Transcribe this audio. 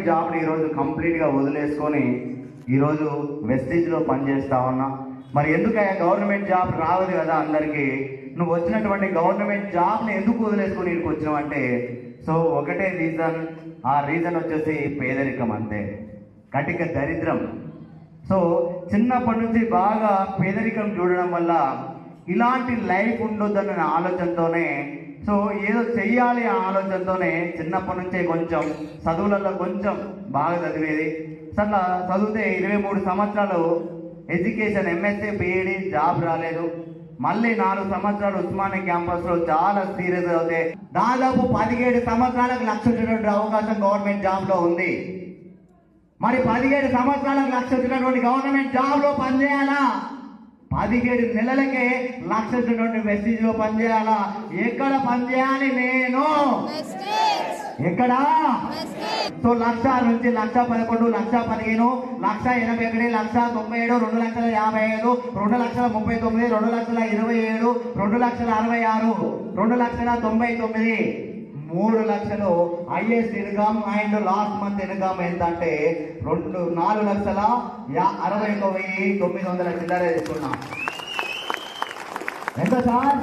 Government జాబ్ని ఈరోజు కంప్లీట్గా వదిలేసుకొని ఈరోజు వెస్టేజ్లో పనిచేస్తా ఉన్నా. మరి ఎందుకయ్యా గవర్నమెంట్ జాబ్ రావదు కదా అందరికీ, నువ్వు వచ్చినటువంటి గవర్నమెంట్ జాబ్ని ఎందుకు వదిలేసుకొని ఇక్కడికి వచ్చినావు అంటే, సో ఒకటే రీజన్, ఆ రీజన్ వచ్చేసి పేదరికం, అంతే, కటిక దరిద్రం. సో చిన్నప్పటి నుంచి బాగా పేదరికం చూడడం వల్ల ఇలాంటి లైఫ్ ఉండొద్దన్న ఆలోచనతోనే, సో ఏదో చెయ్యాలి ఆ ఆలోచనతోనే చిన్నప్పటి నుంచే కొంచెం చదువులలో కొంచెం బాగా చదివేది. అట్లా చదివితే 23 సంవత్సరాలు ఎడ్యుకేషన్ ఎంఎస్సీ బీఈడి జాబ్ రాలేదు. మళ్ళీ 4 సంవత్సరాలు ఉస్మానియా క్యాంపస్లో చాలా సీరియస్ అవుతే దాదాపు 17 సంవత్సరాలకు లక్ష వచ్చేటువంటి అవకాశం గవర్నమెంట్ జాబ్లో ఉంది. మరి 17 సంవత్సరాలకు లక్ష వచ్చినటువంటి గవర్నమెంట్ జాబ్లో పనిచేయాలా? 17 నెలలకే లక్ష వచ్చినటువంటి వెస్టేజ్లో పనిచేయాలా? ఎక్కడ పనిచేయాలి? నేను ఎక్కడా? సో 1,00,000 నుంచి 1,11,000, 1,15,000, 1,81, 1,97, 2,55,000, 2,39,000, 2,27, 2,66, 2,99, 3 లక్షలు highest income. And last month income ఎంత అంటే 4,61,900 చిల్లర తీసుకున్నా. ఎంత సార్?